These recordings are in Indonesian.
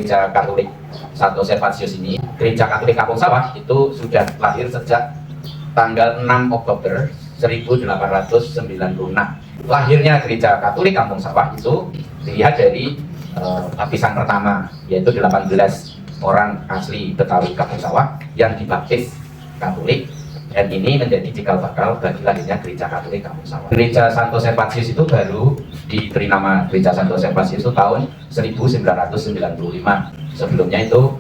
Gereja Katolik Santo Servatius ini, Gereja Katolik Kampung Sawah itu sudah lahir sejak tanggal 6 Oktober 1896. Lahirnya Gereja Katolik Kampung Sawah itu dilihat dari lapisan pertama, yaitu 18 orang asli Betawi Kampung Sawah yang dibaptis Katolik, dan ini menjadi cikal bakal bagi lahirnya Gereja Katolik Kampung Sawah. Gereja Santo Servatius itu baru diberi nama Gereja Santo Servatius itu tahun 1995. Sebelumnya itu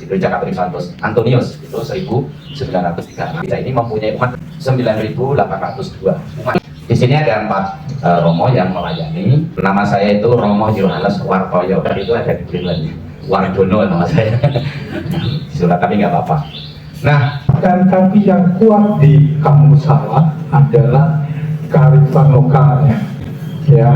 Gereja Katolik Santo Antonius itu 1903. Gereja ini mempunyai umat 9.802 umat. Di sini ada 4 romo yang melayani. Nama saya itu Romo Yohanes Wartoyo. Itu ada di Greenland. Wardono nama saya. Surat tapi nggak apa-apa. Nah, dan tapi yang kuat di Kampung Sawah adalah kearifan lokalnya, ya.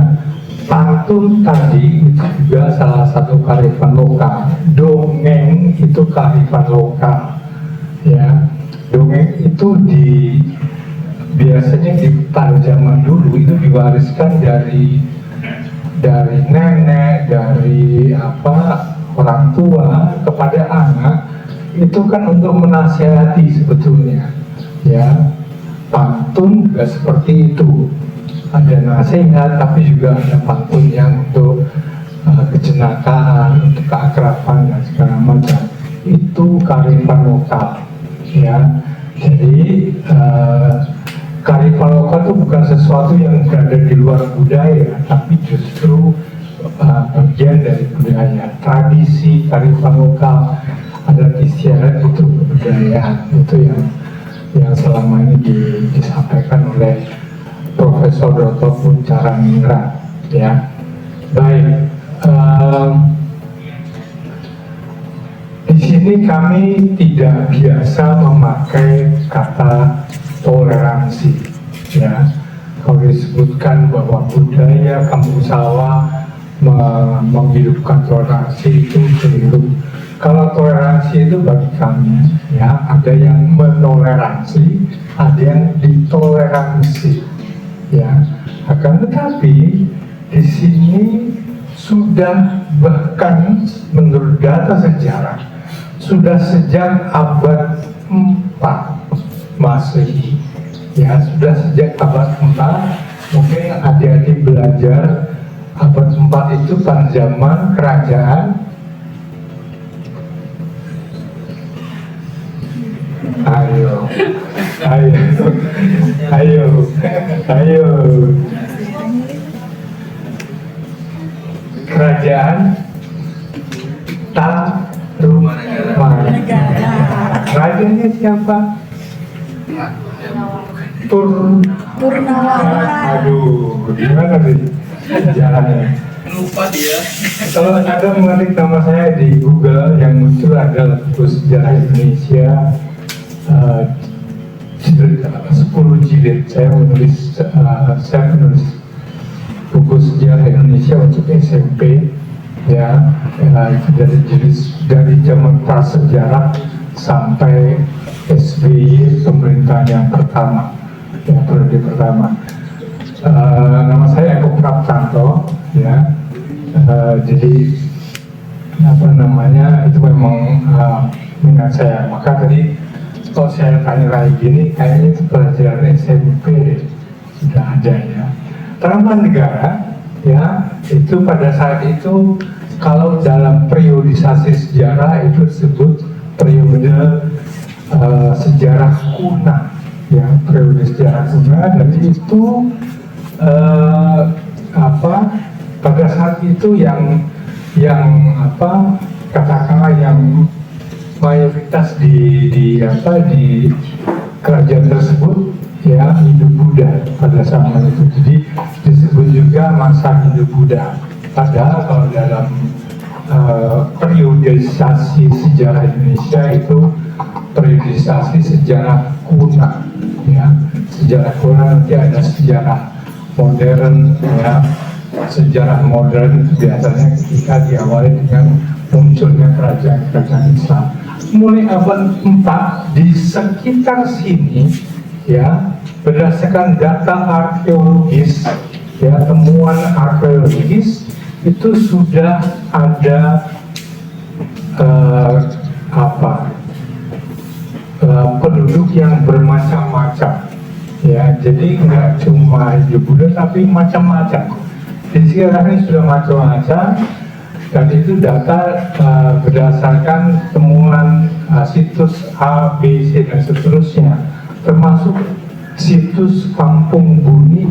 Pantun tadi itu juga salah satu kearifan lokal. Dongeng itu kearifan lokal, ya. Dongeng itu biasanya pada zaman dulu itu diwariskan dari nenek, dari orang tua kepada anak. Itu kan untuk menasihati sebetulnya, ya. Pantun juga seperti itu, ada nasihat tapi juga ada pantun yang untuk kejenakaan, untuk keakraban dan segala macam. Itu kearifan lokal, ya. Jadi kearifan lokal itu bukan sesuatu yang berada di luar budaya, tapi justru bagian dari budaya. Tradisi kearifan lokal, adat istiadat itu kebudayaan, itu yang selama ini disampaikan oleh Profesor Dr. Puncaraningrat, ya. Baik, di sini kami tidak biasa memakai kata toleransi, ya. Kalau disebutkan bahwa budaya Kampung Sawah menghidupkan toleransi itu keliru. Kalau toleransi itu bagi kami, ya, ada yang menoleransi, ada yang ditoleransi, ya. Akan tetapi di sini sudah, bahkan menurut data sejarah, sudah sejak abad 4 Masehi, ya, sudah sejak abad 4. Mungkin adik-adik belajar abad 4 itu pada zaman kerajaan. Ayo. Kerajaan Tarumanagara. Rajanya siapa? Purnawala. Aduh, gimana nih jalannya? Lupa dia. Kalau Anda mengetik nama saya di Google, yang muncul adalah buku sejarah Indonesia 10 jilid. Saya menulis buku sejarah Indonesia untuk SMP, ya, dari zaman prasejarah sampai SBY pemerintahan yang pertama, yang periode pertama. Nama saya Eko Praptanto, ya. Jadi itu memang minat saya. Maka tadi kalau saya tanya lagi gini, kayaknya itu pelajaran SMP sudah ada, ya. Tarumanegara, ya, itu pada saat itu kalau dalam periodisasi sejarah itu disebut periode sejarah kuno, ya, periode sejarah kuno. Dan itu pada saat itu yang katakanlah yang mayoritas di kerajaan tersebut, ya, Hindu Buddha pada zaman itu. Jadi disebut juga masa Hindu Buddha. Padahal kalau dalam periodisasi sejarah Indonesia itu periodisasi sejarah kuno, ya. Sejarah kuno nanti ada sejarah modern, ya. Sejarah modern itu biasanya ketika diawali dengan munculnya kerajaan-kerajaan Islam. Mulai abad 4 di sekitar sini, ya, berdasarkan data arkeologis, ya, temuan arkeologis, itu sudah ada yang bermacam-macam. Ya, jadi nggak cuma hidup Buddha tapi macam-macam. Di sekarang ini sudah macam-macam, dan itu data berdasarkan temuan situs A, B, C dan seterusnya, termasuk situs Kampung Buni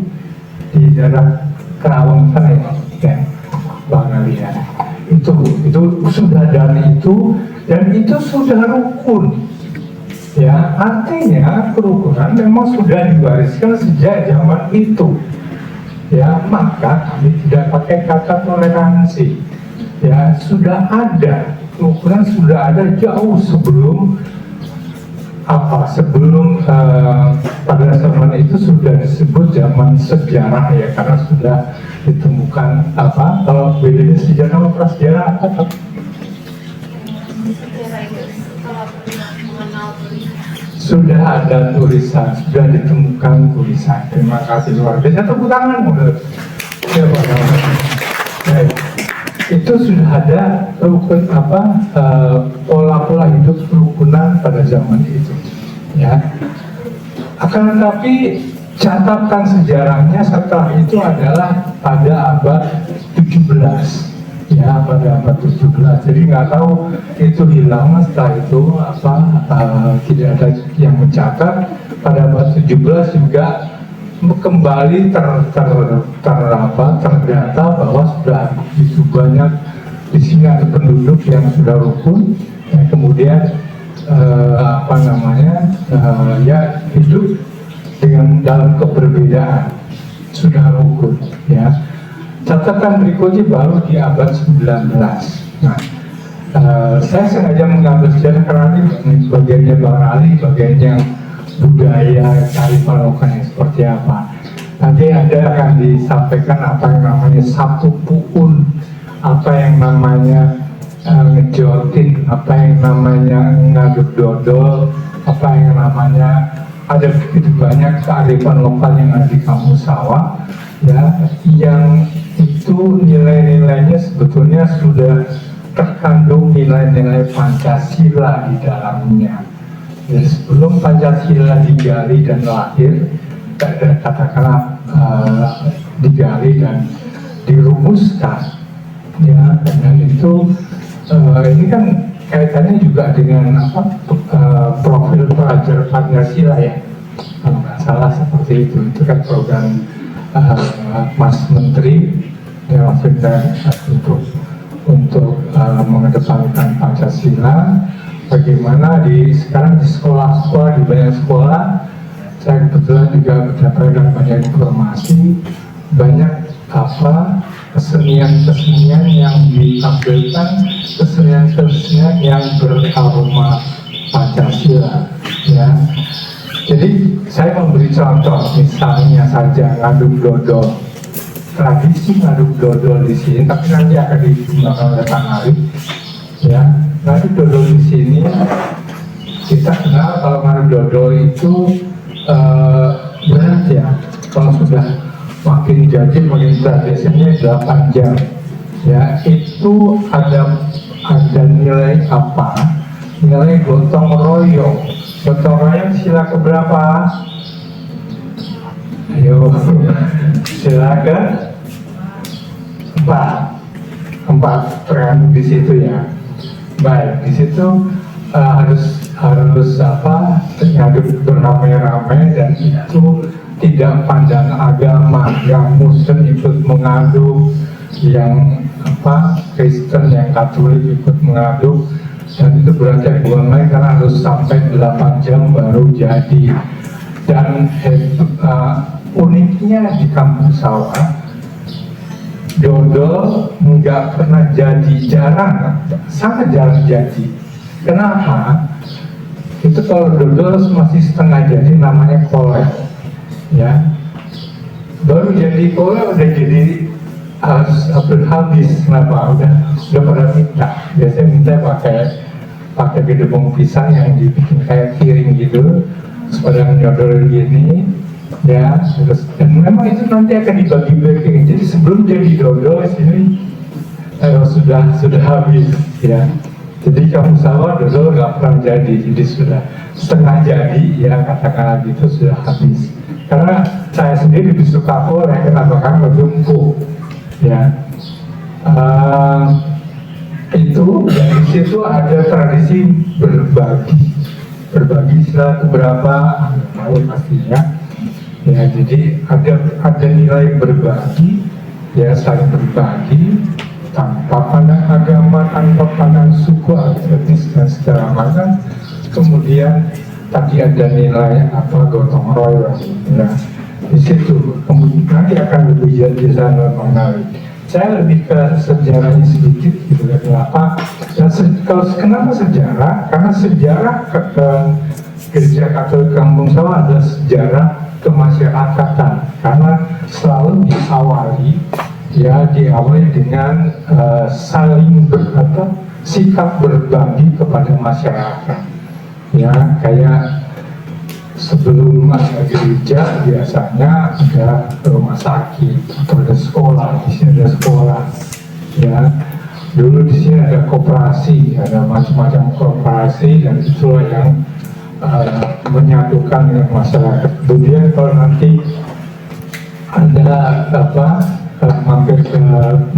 di daerah Kerawang sana ya, Bang Alia. Itu sudah dari itu, dan itu sudah rukun. Ya, artinya kerukunan memang sudah diwariskan sejak zaman itu. Ya, maka kami tidak pakai kata toleransi. Ya, sudah ada kerukunan, sudah ada jauh sebelum pada zaman itu sudah disebut zaman sejarah ya, karena sudah ditemukan kalau bedanya sejarah sama prasejarah apa? Sudah ada tulisan, sudah ditemukan tulisan. Terima kasih luar biasa, tepuk tangan ya, Pak. Itu sudah ada rukun pola-pola hidup kerukunan pada zaman itu. Ya. Akan tetapi catatan sejarahnya setelah itu adalah pada abad 17. Ya, pada abad 17. Jadi nggak tahu itu hilang setelah itu tidak ada yang mencatat. Pada abad 17 juga kembali terdata bahwa sudah begitu banyak di sini ada penduduk yang sudah rukun, ya, kemudian ya hidup dengan dalam keberbedaan, sudah rukun, ya. Catatan berikutnya baru di abad 19. Nah, saya sengaja mengambil sejarah karena ini bagiannya Bang Ali, bagiannya budaya kearifan lokal yang seperti apa. Nanti akan disampaikan apa yang namanya satu puun, apa yang namanya ngejotin, apa yang namanya ngaduk dodol, apa yang namanya ada begitu banyak kearifan lokal yang ada di kampung sawah, ya, yang itu nilai-nilainya sebetulnya sudah terkandung nilai-nilai Pancasila di dalamnya. Jadi sebelum Pancasila digali dan lahir, katakanlah digali dan dirumuskan, ya, dan itu ini kan kaitannya juga dengan profil pelajar Pancasila ya, kalau nggak salah seperti itu kan program Mas Menteri ya, maksudnya untuk mengedepankan Pancasila. Bagaimana sekarang di sekolah-sekolah, di banyak sekolah, saya kebetulan juga mendapatkan banyak informasi, banyak kesenian-kesenian yang ditampilkan, kesenian-kesenian yang beraroma Pancasila, ya. Jadi saya memberi contoh, misalnya saja ngaduk dodol, tradisi ngaduk dodol di sini, tapi nanti akan dikembangkan oleh Pak Arif, ya. Ngaduk dodol di sini kita kenal kalau ngaduk dodol itu berat ya, kalau sudah makin jadi makin berat, biasanya 8 jam, ya. Itu ada nilai apa? Nilai gotong royong. Gotong royong sila keberapa? Ayo, sila ke 4 terkandung di situ ya. Baik, di situ harus ngaduk beramai-ramai, dan itu tidak pandang agama, yang Muslim ikut mengaduk, yang Kristen, yang Katolik ikut mengaduk, dan itu berarti bukan main karena harus sampai 8 jam baru jadi. Dan uniknya di kampung sawah, dodol nggak pernah jadi, sangat jarang jadi. Kenapa? Itu kalau dodol masih setengah jadi namanya kolek, ya. Baru jadi kolek udah jadi harus habis. Kenapa? Udah pada minta. Biasanya minta pakai gedebong pisang yang dibikin kayak piring gitu, pada nyodol gini, ya. Terus, dan memang itu nanti akan dibagi-bagi. Jadi sebelum jadi dodol sini sudah habis, ya. Jadi kampung sawah dodol nggak pernah jadi sudah setengah jadi, ya katakanlah gitu, sudah habis. Karena saya sendiri lebih suka kolek, kenapa? Karena lebih empuk, ya. Itu dan di situ ada tradisi berbagi setelah beberapa tahun pastinya, ya. Jadi ada nilai berbagi, ya, saling berbagi tanpa pandang agama, tanpa pandang suku, etnis dan segala macam. Kemudian tadi ada nilai gotong royong. Nah, di situ kemudian nanti akan lebih bisa mengenali. Saya lebih ke sejarahnya sedikit gitu ya. Kenapa? Kenapa sejarah? Karena sejarah ke Gereja Katolik Kampung Sawah adalah sejarah kemasyarakatan. Karena selalu diawali dengan saling sikap berbagi kepada masyarakat. Ya, kayak sebelum ada gereja biasanya ada rumah sakit atau ada sekolah. Di sini ada sekolah, ya. Dulu di sini ada koperasi, ada macam-macam koperasi, dan itulah yang menyatukan dengan masyarakat. Kemudian kalau nanti ada mampir ke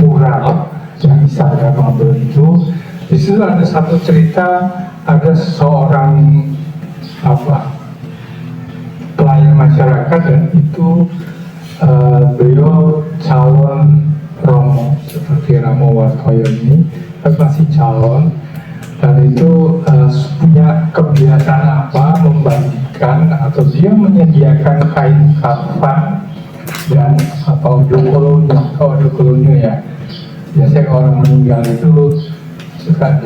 mural yang Isara Mabel itu, di situ ada satu cerita, ada seorang pelayan masyarakat, dan itu beliau calon Romo seperti Romo Wartoyo ini, masih calon, dan itu punya kebiasaan membagikan atau dia menyediakan kain kafan dan odokolonya ya. Biasanya orang meninggal itu suka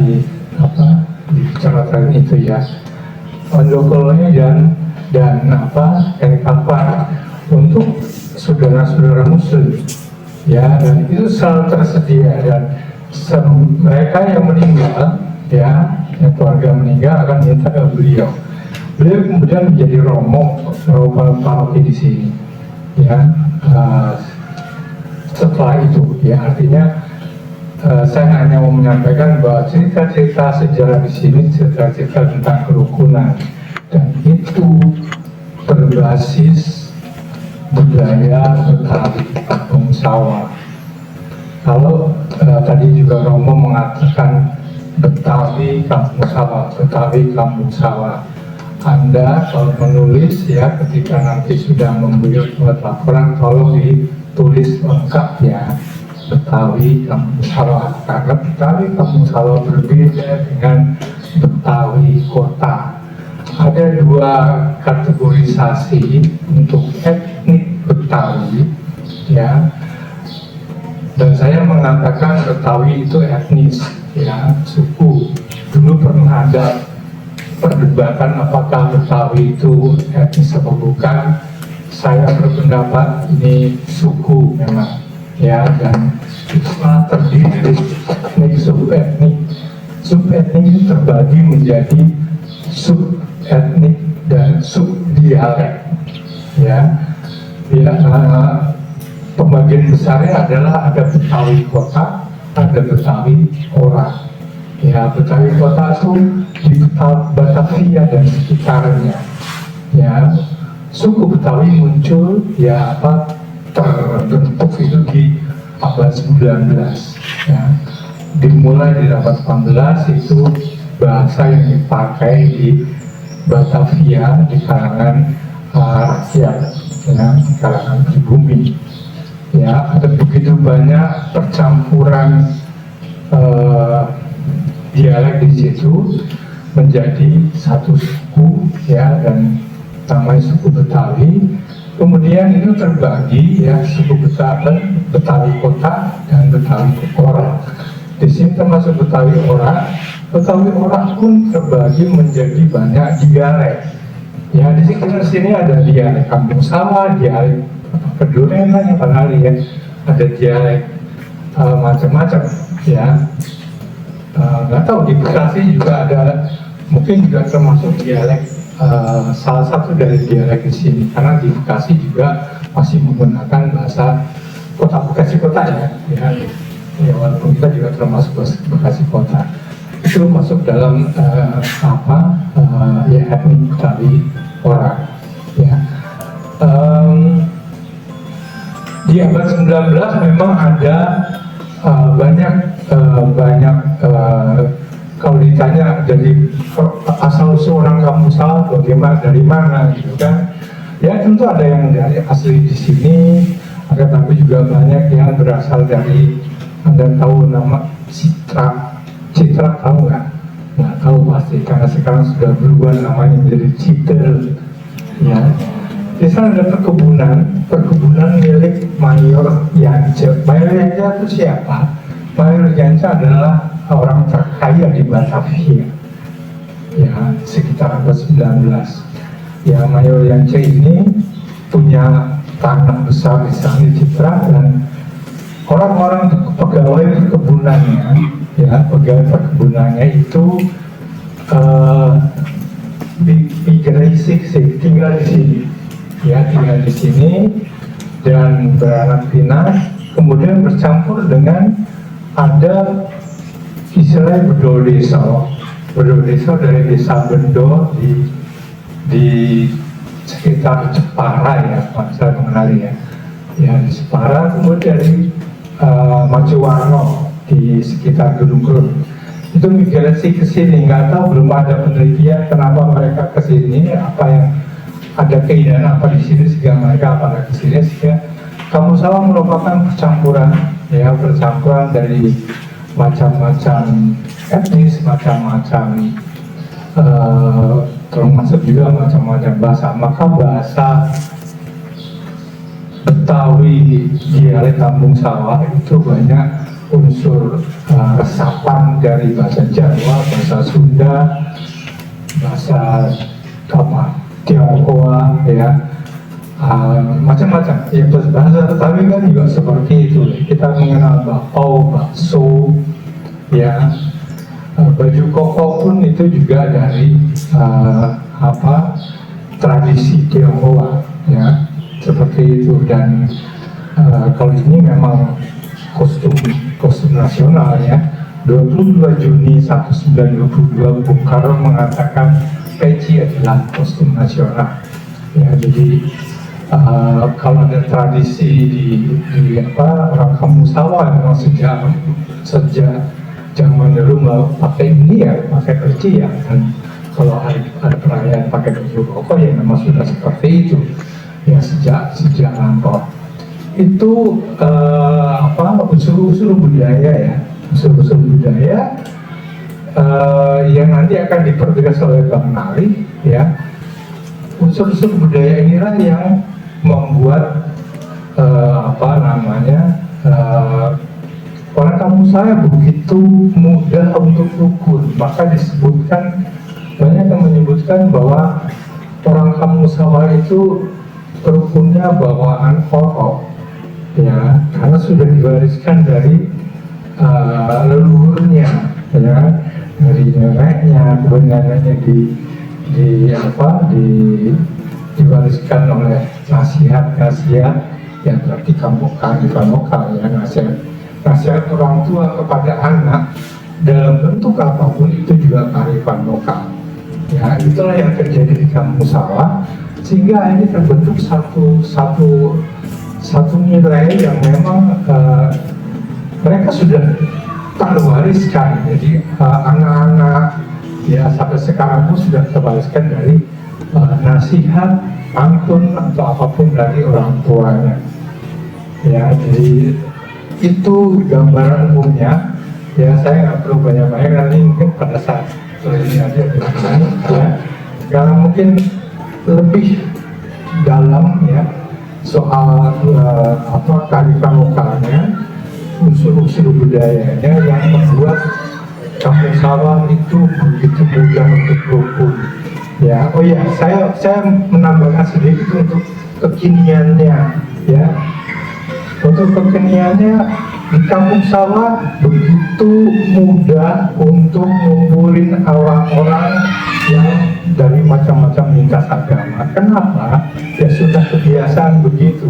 diceritakan itu ya, odokolonya dan kain kafan untuk saudara-saudara muslim, ya, dan itu selalu tersedia. Dan mereka yang meninggal, ya, yang keluarga meninggal akan minta ke beliau kemudian menjadi romo paroki di sini, ya. Setelah itu, ya, artinya saya hanya mau menyampaikan bahwa cerita-cerita sejarah di sini cerita-cerita tentang kerukunan, dan itu berbasis budaya Betawi Kampung Sawah. Kalau tadi juga Romo mengatakan Betawi Kampung Sawah. Anda kalau menulis, ya, ketika nanti sudah membuat laporan, tolong ditulis lengkap, ya, Betawi Kampung Sawah, karena Betawi Kampung Sawah berbeda dengan Betawi Kota. Ada dua kategorisasi untuk etnik Betawi, ya, dan saya mengatakan Betawi itu etnis, ya, suku. Dulu pernah ada perdebatan apakah Betawi itu etnis atau bukan. Saya berpendapat ini suku memang, ya, dan itu malah terdiri dari etnik subetnik. Subetnik itu terbagi menjadi subetnik dan subdialek, ya. Pembagian besarnya adalah ada Betawi Kota, ada Betawi Ora. Ya, Betawi Kota itu di Batavia dan sekitarnya. Ya, suku Betawi muncul, ya, terbentuk itu di abad 19. Ya. Dimulai di abad 18 itu bahasa yang dipakai di Batavia di kalangan rakyat, ya, di kalangan pribumi. Ya, ada begitu banyak percampuran dialek di situ menjadi satu suku, ya, dan namanya suku Betawi. Kemudian itu terbagi, ya, suku Betawi Kota dan Betawi Ora. Di sini termasuk Betawi Ora. Betawi Ora pun terbagi menjadi banyak dialek. Ya, di sini ada dialek Kampung Sawah, dialek Pedurenan, yang padahal, ya, ada dialek macam-macam, ya. Nggak tahu di Bekasi juga ada, mungkin juga termasuk dialek, salah satu dari dialek di sini, karena di Bekasi juga masih menggunakan bahasa Bekasi Kota, ya, ya, walaupun kita juga termasuk Bekasi Kota. itu masuk dalam ya etnik Betawi orang ya. Di abad 19 memang ada banyak kalau ditanya dari asal usul orang kampung sawah bagaimana, dari mana gitu kan, ya tentu ada yang dari asli di sini, ada tapi juga banyak yang berasal dari, Anda tahu nama Citra tahu nggak tahu pasti karena sekarang sudah berubah namanya menjadi Citer ya. Di sana ada perkebunan milik Mayor Yance. Mayor Yance itu siapa? Mayor Yance adalah orang terkaya di Batavia ya sekitar abad 19 ya. Mayor Yance ini punya tanah besar di sana di Citra, dan orang-orang pegawai perkebunannya ya, pegawai perkebunannya itu tinggal di sini ya, tinggal di sini dan beranak pinak, kemudian bercampur dengan ada istilahnya bedol desa dari desa Bendo di sekitar Jepara ya, saya mengenali ya di Jepara, kemudian dari Macuwarno di sekitar Gunung Grun itu migrasi ke sini. Nggak tahu, belum ada penelitian kenapa mereka ke sini, apa yang ada keindahan apa di sini sehingga mereka pada ke sini, sehingga kampung sawah merupakan percampuran dari macam-macam etnis, macam-macam termasuk juga macam-macam bahasa. Maka bahasa Betawi dialek kampung sawah itu banyak unsur resapan dari bahasa Jawa, bahasa Sunda, bahasa Tionghoa ya, macam-macam ya. Bahasa Betawi kan juga seperti itu. Kita mengenal bakso ya, baju koko pun itu juga dari tradisi Tionghoa ya, seperti itu. Dan kalau ini memang kostum nasional ya. 22 Juni 1922 Bung Karno mengatakan peci adalah kostum nasional ya. Jadi kalau ada tradisi di orang kampung sawah memang sejak zaman dulu pakai ini ya, pakai peci ya, dan kalau ada perayaan pakai baju koko ya memang sudah seperti itu ya sejak lampau. Itu unsur-unsur budaya ya, unsur-unsur budaya yang nanti akan dipertegas oleh Bang Nali ya. Unsur-unsur budaya inilah yang membuat orang kampung saya begitu mudah untuk rukun. Maka disebutkan, banyak yang menyebutkan bahwa orang kampung sawah itu rukunnya bawaan pokok ya, karena sudah diwariskan dari leluhurnya ya, dari neneknya, kemudian neneknya diwariskan oleh nasihat yang berarti kearifan lokal ya, nasihat orang tua kepada anak dalam bentuk apapun itu juga kearifan lokal ya. Itulah yang terjadi di kampung sawah, sehingga ini terbentuk satu nilai yang memang mereka sudah terwariskan. Jadi anak-anak ya sampai sekarang pun sudah terwariskan dari nasihat, pantun atau apapun dari orang tuanya ya. Jadi itu gambaran umumnya ya. Saya nggak perlu banyak-banyak, nanti mungkin pada saat ini aja ya. Sekarang mungkin lebih dalam ya soal kearifan lokalnya, unsur-unsur budayanya yang membuat kampung sawah itu begitu mudah untuk rukun ya. Oh ya, saya menambahkan sedikit untuk kekiniannya ya. Untuk kekiniannya, di kampung sawah begitu mudah untuk ngumpulin orang-orang yang dari macam-macam lintas agama. Kenapa? Ya sudah kebiasaan begitu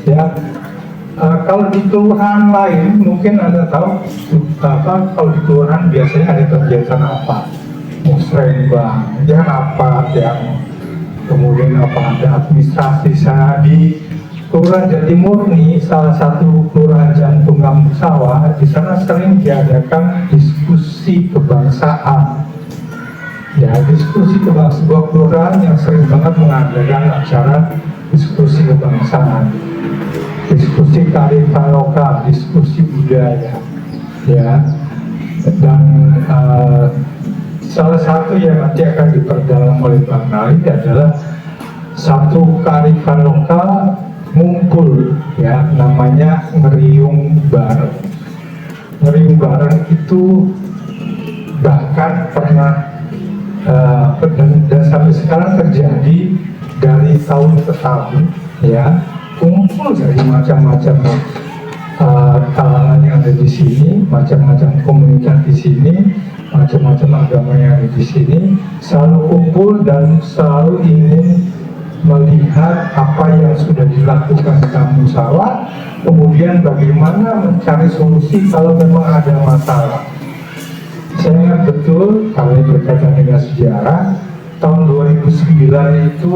ya. kalau di kelurahan lain mungkin Anda tahu kalau di kelurahan biasanya ada kegiatan apa, musrembang, ya apa yang kemudian apa ada administrasi. Saya di Kelurahan Jatimurni, salah satu kelurahan jantung Kampung Sawah, di sana sering diadakan diskusi kebangsaan. Ya, diskusi kebangsaan, sebuah kelurahan yang sering banget mengadakan acara diskusi kebangsaan, diskusi kearifan lokal, diskusi budaya, ya. Dan salah satu yang nanti akan diperdalam oleh Bang Nali adalah satu kearifan lokal ngumpul, ya, namanya ngeriung bareng. Ngeriung bareng itu bahkan pernah dan sampai sekarang terjadi dari tahun ke tahun, ya, kumpul dari macam-macam kalangan yang ada di sini, macam-macam komunitas di sini, macam-macam agama yang ada di sini, selalu kumpul dan selalu ingin melihat apa yang sudah dilakukan di Kampung Sawah, kemudian bagaimana mencari solusi kalau memang ada masalah. Saya ingat betul, kalau berkaitan dengan sejarah, tahun 2009 itu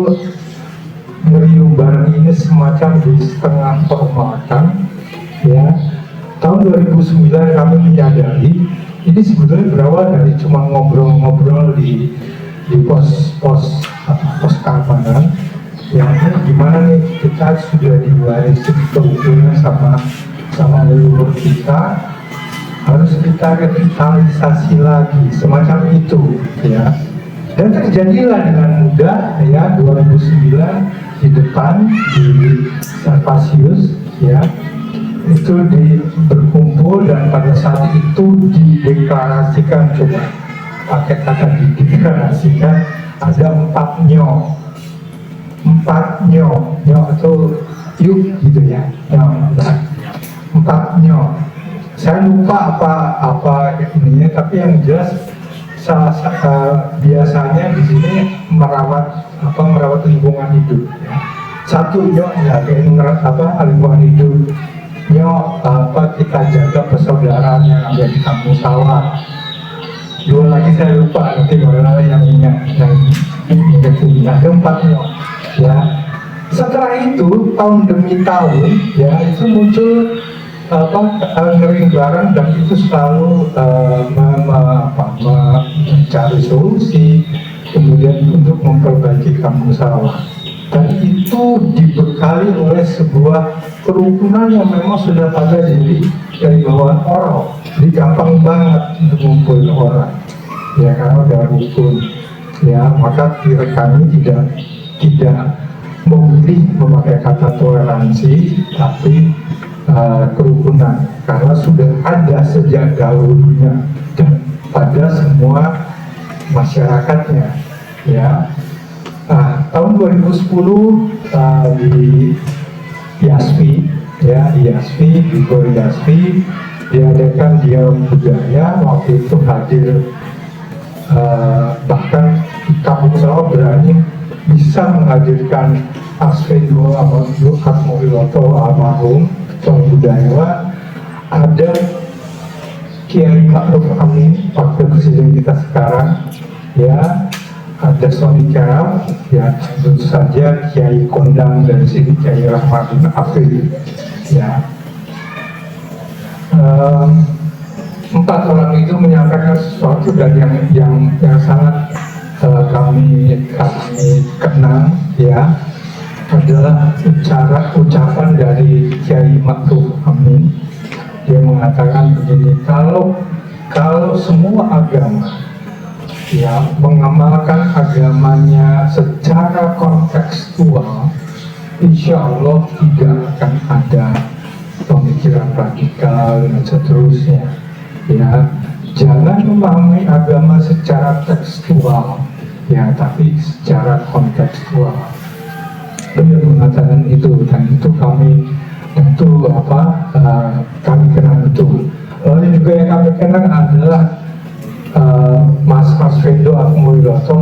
ngeriung bareng ini semacam di setengah formalkan, ya. Tahun 2009 kami menyadari ini sebetulnya berawal dari cuma ngobrol-ngobrol di pos keamanan, yang ini gimana nih kita sudah diwarisi kerukunan sama leluhur kita, harus kita revitalisasi lagi semacam itu, ya. Dan terjadilah dengan mudah, ya, 2009 di depan di Salvasius, ya, itu berkumpul dan pada saat itu dideklarasikan, coba pakai kata dideklarasikan, ada 4 nyok itu yuk gitu ya, 4 nyok. Saya lupa apa ininya, tapi yang jelas biasanya di sini merawat lingkungan hidup, ya. Satu nyok ya lingkungan hidup, nyok kita jaga persaudaraan yang ada di Kampung Sawah. 2 lagi saya lupa, nanti mana yang ingat ini ada 4 nyok, ya. Setelah itu tahun demi tahun, ya, itu muncul ngering bareng, dan itu selalu mencari solusi kemudian untuk memperbaiki Kampung Sawah, dan itu dibekali oleh sebuah kerukunan yang memang sudah pada diri dari bawaan orang. Jadi gampang banget untuk ngumpulin orang, ya, karena udah rukun, ya. Maka kami tidak memilih memakai kata toleransi, tapi kerukunan, karena sudah ada sejak dahulunya dan pada semua masyarakatnya, ya. Tahun 2010 di IASPI, ya, di Gor IASPI diadakan dialog budaya. Waktu itu hadir bahkan Kampung Sawah berani bisa menghadirkan Arsvendo Atmowiloto almarhum ketua budayawan, ada Kiai Ma'ruf Amin, wakil presiden kita sekarang, ya, ada Sony Karam, ya, tentu saja Kiai Kondang dari sini, Kiai Rahmadin Afri, ya. 4 orang itu menyampaikan sesuatu dan yang sangat kami kenang, ya, adalah ucapan dari Kiai Ma'ruf Amin. Dia mengatakan begini, kalau semua agama, ya, mengamalkan agamanya secara kontekstual, insya Allah tidak akan ada pemikiran radikal dan seterusnya, ya. Jangan memahami agama secara tekstual, ya, tapi secara kontekstual. Benar mengatakan itu, dan itu kami tentu kami kenal betul. Lalu juga yang kami kenal adalah Mas Arsvendo Atmowiloto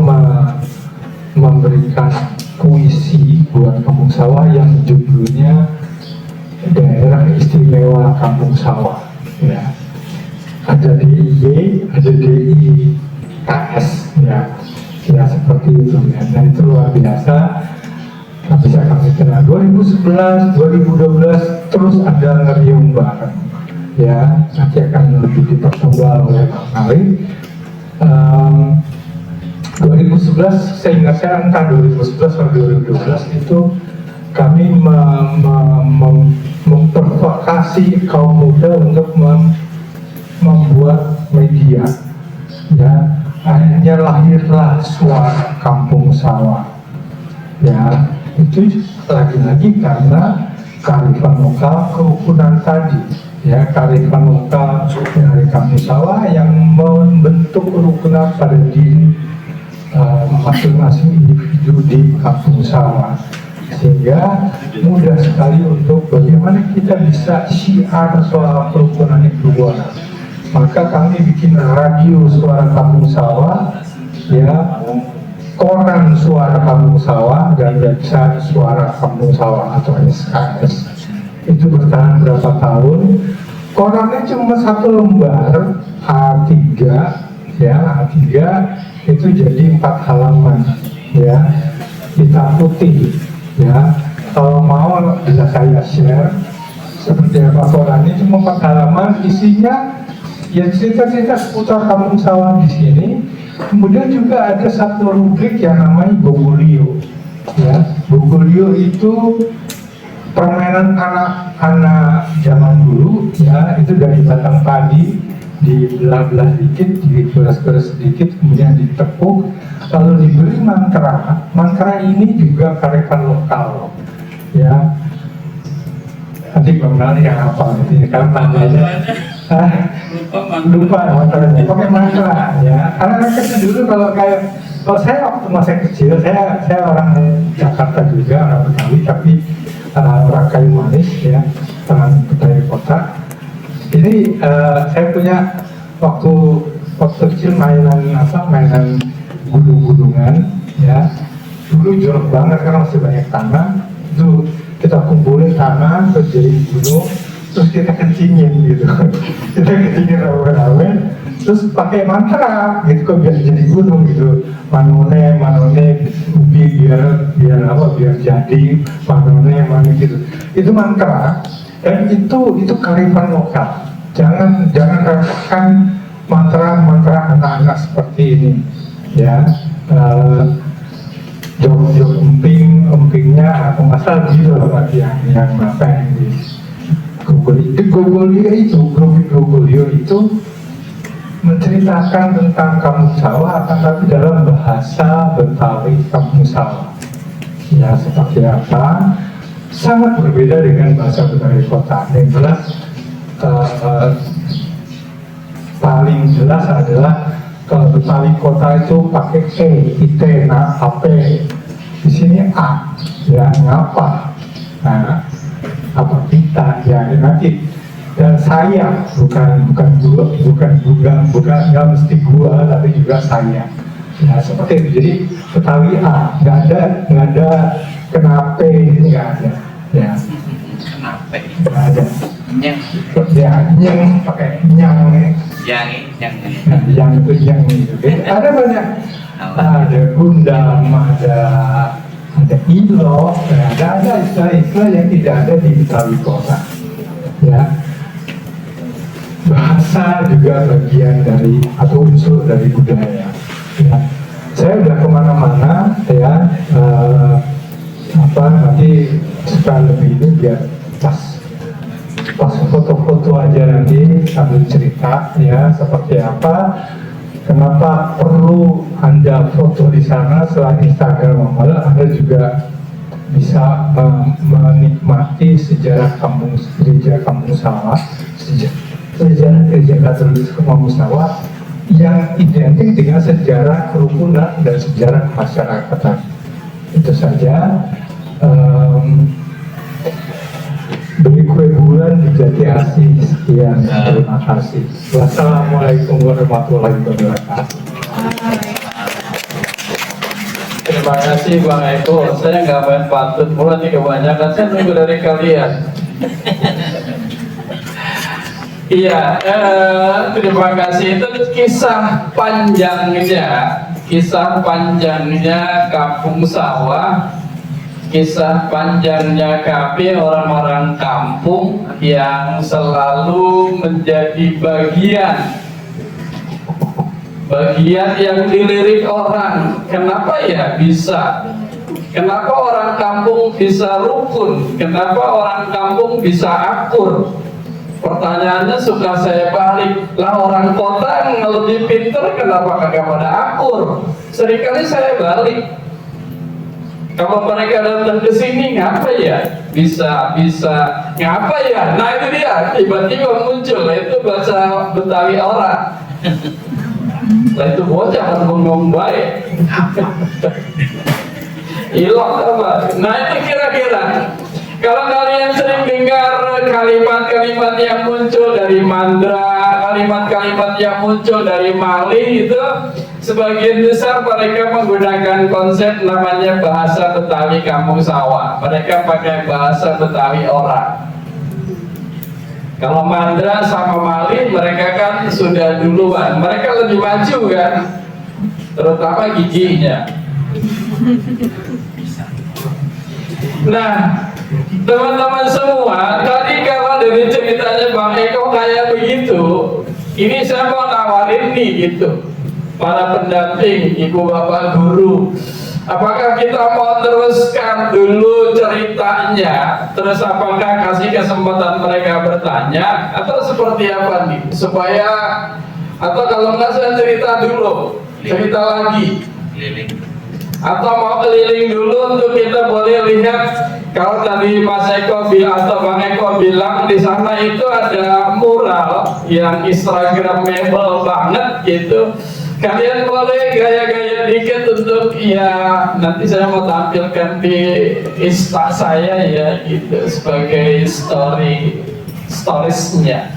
memberikan puisi buat Kampung Sawah yang judulnya daerah istimewa Kampung Sawah. Ya. Ada DIY, ada DIKS, ya, ya seperti itu ya. Dan itu luar biasa. Nah, bisa kami kenal 2011, 2012 terus ada ngeriung bareng. Ya, nanti akan lebih dipertebal oleh Pak Malik. 2011, seingat saya entah 2011 atau 2012 itu kami memprovokasi kaum muda untuk membuat media. Ya, akhirnya lahirlah Suara Kampung Sawah. Ya, itu lagi-lagi karena kearifan lokal, kerukunan tadi. Ya, kearifan lokal dari Kampung Sawah yang membentuk kerukunan pada diri masing-masing individu di Kampung Sawah, sehingga mudah sekali untuk bagaimana kita bisa syiar soal kerukunan itu keluar. Maka kami bikin radio Suara Kampung Sawah, ya, koran Suara Kampung Sawah, dan website Suara Kampung Sawah atau SKS. Itu bertahan berapa tahun? Korannya cuma satu lembar A3, ya, A3 itu jadi 4 halaman, ya, hitam putih, ya. Kalau mau bisa saya share seperti apa korannya, cuma 4 halaman, isinya ya cerita-cerita seputar Kampung Sawah di sini. Kemudian juga ada satu rubrik yang namanya Gogolio, ya. Gogolio itu permainan anak-anak zaman dulu, ya, itu dari batang padi dibelah-belah dikit, diberes-beres sedikit, kemudian ditepuk, lalu diberi mantra. Mantra ini juga kearifan lokal, ya. Nanti Bang Nali yang apa gitu, kalau tanyanya lupa mantranya, pakai mantra, ya. Karena kecil dulu kalau saya waktu masa kecil, saya orang Jakarta juga, orang Betawi, tapi orang kayu manis, ya, orang Betawi kota. Ini saya punya waktu kecil mainan gunung-gunungan, ya. Dulu jorok banget karena masih banyak tanah. Itu kita kumpulin tanah terus jadi gunung, terus kita kencingin gitu. Kita kencingin rawe-rawe, terus pakai mantra gitu kok biar jadi gunung gitu. Manone ubi biar jadi manone gitu. Itu mantra. Dan itu kearifan lokal. Jangan remehkan mantra anak-anak seperti ini, ya. Jog empingnya atau masalah gitu loh, yang apa yang di Gogolio itu, Gogolio itu menceritakan tentang Kampung Sawah, akan tapi dalam bahasa Betawi Kampung Sawah. Ya, seperti apa? Sangat berbeda dengan bahasa Betawi kota. Yang jelas paling jelas adalah kalau Betawi kota itu pakai AP. Di sini A, ya, ngapa? Nah, apa kita, ya, nanti. Dan saya bukan nggak mesti gua, tapi juga saya. Ya, seperti itu. Jadi Betawi A, nggak ada kenapa ini, nggak ada. Ya. Kenapa? Nggak ada. Nyeng. Ya, nyeng pakai nyang. Yang itu yang itu. Ada banyak. Ada gundam, ada ilo, ada istilah-istilah yang tidak ada di Betawi kota. Ya. Bahasa juga bagian dari atau unsur dari budaya. Ya. Saya udah kemana-mana, ya, nanti supaya lebih itu biar pas foto-foto aja nanti sambil cerita, ya, seperti apa, kenapa perlu Anda foto di sana. Selain Instagram, malah Anda juga bisa menikmati sejarah gereja Kampung Sawah, sejarah gereja Katolik Kampung Sawah yang identik dengan sejarah kerukunan dan sejarah kemasyarakatan. Itu saja. Beli kue bulan di Jati Asih. Sekian, terima kasih. Wassalamualaikum warahmatullahi wabarakatuh. Terima kasih Bang Eko. Saya nggak main patut, mulai kebanyakan saya nunggu dari kalian. Iya, terima kasih. Itu kisah panjangnya kampung sawah, kisah panjangnya kami orang-orang kampung yang selalu menjadi bagian yang dilirik orang. Kenapa ya bisa? Kenapa orang kampung bisa rukun? Kenapa orang kampung bisa akur? Pertanyaannya suka saya balik, lah orang kota lebih pinter kenapa kagak pada akur? Seringkali saya balik, kalau mereka datang ke sini ngapa ya? Bisa ngapa ya? Nah itu dia, tiba-tiba muncul itu bahasa Betawi orang. Lah itu bocah kan ngomong baik. Ilok apa? Nah itu kira-kira. Kalau kalian sering dengar kalimat-kalimat yang muncul dari Mandra, kalimat-kalimat yang muncul dari Mali itu, sebagian besar mereka menggunakan konsep namanya bahasa Betawi kampung sawah. Mereka pakai bahasa Betawi orang. Kalau Mandra sama Mali, mereka kan sudah duluan. Mereka lebih maju kan, terutama giginya. Nah, teman-teman semua, tadi kalau dari ceritanya Bang Eko kayak begitu, ini saya mau nawarin nih gitu, para pendamping, ibu bapak guru, apakah kita mau teruskan dulu ceritanya, terus apakah kasih kesempatan mereka bertanya, atau seperti apa nih, supaya, atau kalau nggak saya cerita dulu, cerita lagi, atau mau keliling dulu untuk kita boleh lihat. Kalau tadi Mas Eko atau Bang Eko bilang di sana itu ada mural yang instagramable banget gitu. Kalian boleh gaya-gaya dikit untuk ya nanti saya mau tampilkan di Insta saya ya gitu sebagai storiesnya.